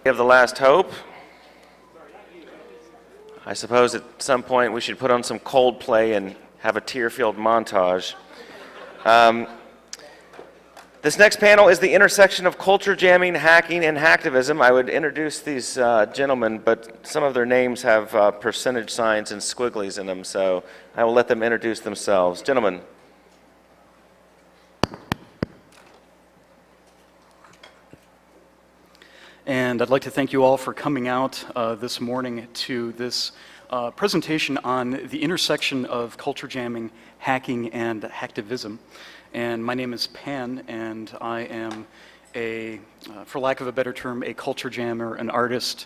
Of the last hope. I suppose at some point we should put on some Coldplay and have a tear-filled montage. This next panel is the intersection of culture jamming, hacking, and hacktivism. I would introduce these gentlemen, but some of their names have percentage signs and squigglies in them, so I will let them introduce themselves. Gentlemen. And I'd like to thank you all for coming out this morning to this presentation on the intersection of culture jamming, hacking, and hacktivism. And my name is Pan, and I am for lack of a better term, a culture jammer, an artist,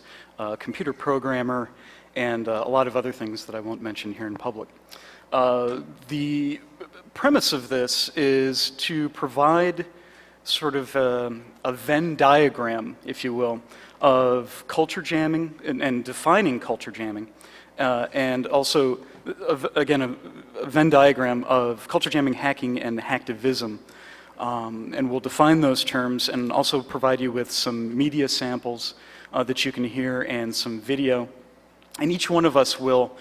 computer programmer, and a lot of other things that I won't mention here in public. The premise of this is to provide sort of a Venn diagram, if you will, of culture jamming and defining culture jamming, and also, again, a Venn diagram of culture jamming, hacking, and hacktivism. And we'll define those terms and also provide you with some media samples that you can hear and some video. And each one of us will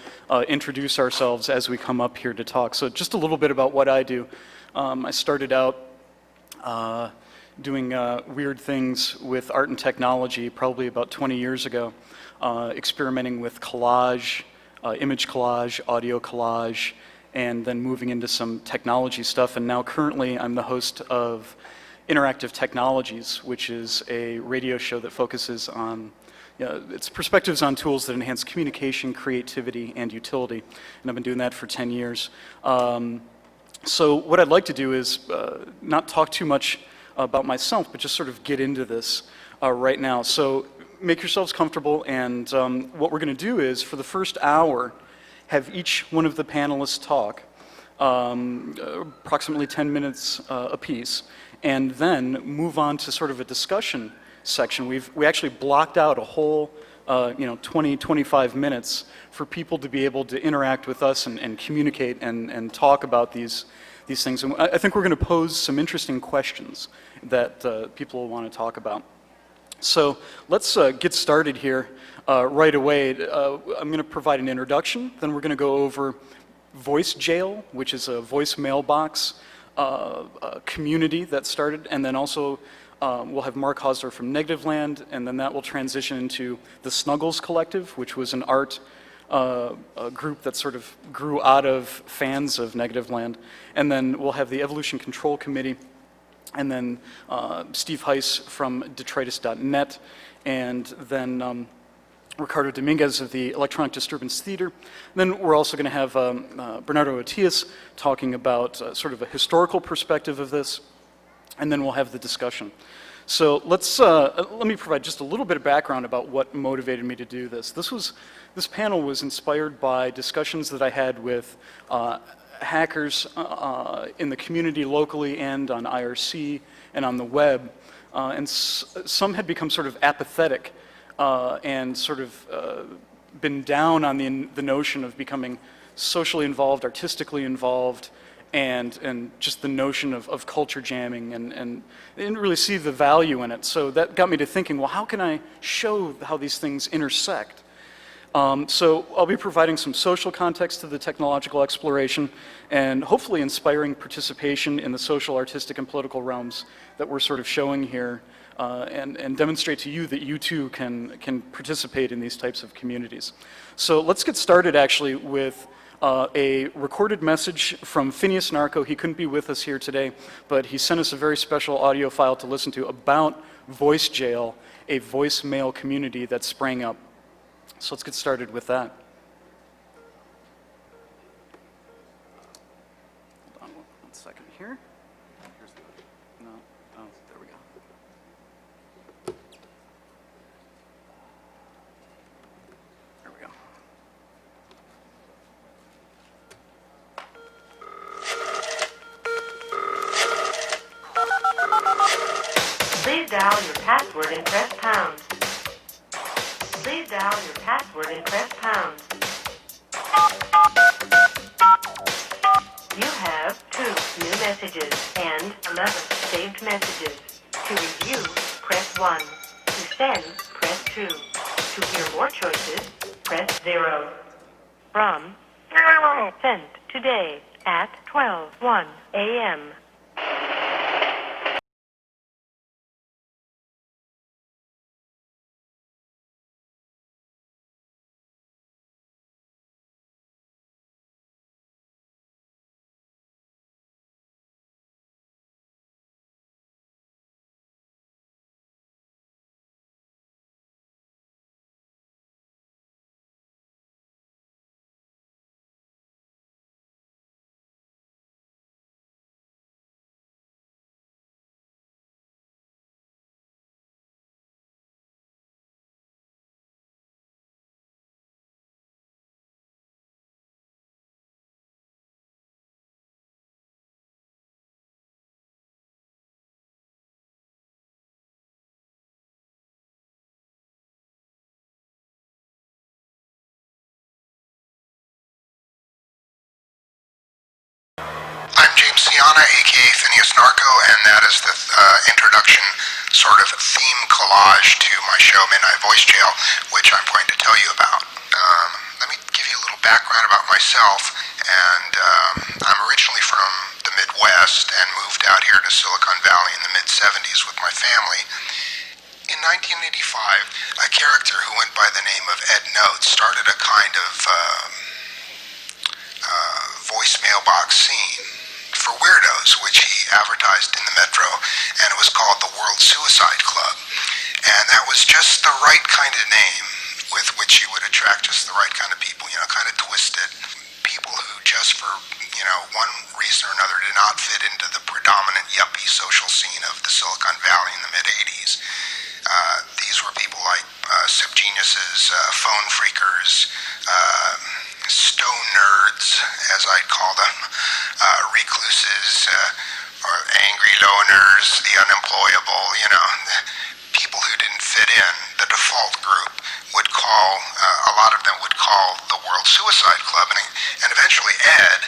introduce ourselves as we come up here to talk. So just a little bit about what I do. I started out doing weird things with art and technology probably about 20 years ago, experimenting with collage, image collage, audio collage, and then moving into some technology stuff. And now currently I'm the host of Interactive Technologies, which is a radio show that focuses on its perspectives on tools that enhance communication, creativity, and utility. And I've been doing that for 10 years. So what I'd like to do is not talk too much about myself, but just sort of get into this right now. So make yourselves comfortable, and what we're going to do is, for the first hour, have each one of the panelists talk, approximately 10 minutes apiece, and then move on to sort of a discussion section. We actually blocked out a whole 20, 25 minutes for people to be able to interact with us and communicate and talk about these things. And I think we're going to pose some interesting questions that people will want to talk about. So let's get started here right away. I'm going to provide an introduction, then we're going to go over Voice Jail, which is a voice mailbox community that started, and then also we'll have Mark Hosler from Negativland, and then that will transition into the Snuggles Collective, which was an art a group that sort of grew out of fans of Negativland. And then we'll have the Evolution Control Committee, and then Steve Heiss from Detritus.net, and then Ricardo Dominguez of the Electronic Disturbance Theater. And then we're also going to have Bernardo Otias talking about sort of a historical perspective of this, and then we'll have the discussion. So let me provide just a little bit of background about what motivated me to do this. This panel was inspired by discussions that I had with hackers in the community locally and on IRC and on the web, and some had become sort of apathetic and sort of been down on the notion of becoming socially involved, artistically involved, and just the notion of culture jamming, and they didn't really see the value in it. So that got me to thinking, well, how can I show how these things intersect? So I'll be providing some social context to the technological exploration and hopefully inspiring participation in the social, artistic, and political realms that we're sort of showing here, and demonstrate to you that you too can participate in these types of communities. So let's get started actually with a recorded message from Phineas Narco. He couldn't be with us here today, but he sent us a very special audio file to listen to about Voice Jail, a voicemail community that sprang up. So let's get started with that. Hold on one second here. No, oh, there we go. There we go. Please dial your password and press pound. Please dial your password and press pound. You have 2 new messages and 11 saved messages. To review, press 1. To send, press press 2. To hear more choices, press 0. From sent today at 12:01 a.m. I'm James Siana, aka Phineas Narco, and that is the introduction sort of theme collage to my show, Midnight Voice Jail, which I'm going to tell you about. Let me give you a little background about myself, and I'm originally from the Midwest and moved out here to Silicon Valley in the mid-70s with my family. In 1985, a character who went by the name of Ed Notes started a kind of voicemail box scene for weirdos, which he advertised in the Metro, and it was called the World Suicide Club. And that was just the right kind of name with which you would attract just the right kind of people, kind of twisted. People who just for, one reason or another did not fit into the predominant yuppie social scene of the Silicon Valley in the mid-80s. These were people like subgeniuses, phone freakers, stone nerds, as I'd call them, recluses, or angry loners, the unemployable, people who didn't fit in. The default group would call, a lot of them would call the World Suicide Club, and eventually Ed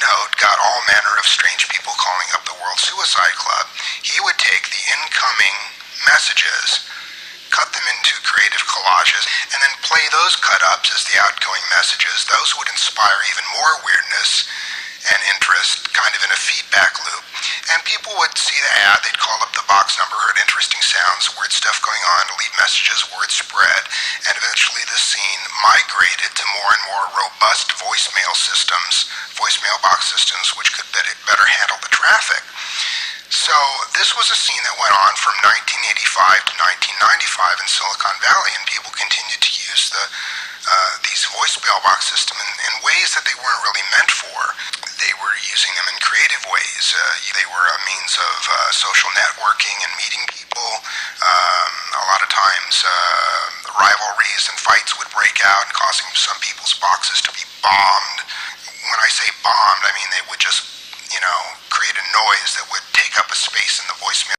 Note got all manner of strange people calling up the World Suicide Club. He would take the incoming messages, cut them into creative collages, and then play those cut-ups as the outgoing messages. Those would inspire even more weirdness and interest, kind of in a feedback loop. And people would see the ad, they'd call up the box number, heard interesting sounds, weird stuff going on, leave messages, word spread, and eventually this scene migrated to more and more robust voicemail systems, voicemail box systems, which could better handle the traffic. So this was a scene that went on from 1985 to 1995 in Silicon Valley, and people continued to use these voicemail box systems in ways that they weren't really meant for. They were using them in creative ways. They were a means of social networking and meeting people. A lot of times rivalries and fights would break out, causing some people's boxes to be bombed. When I say bombed, I mean they would just create a noise that would take up a space in the voicemail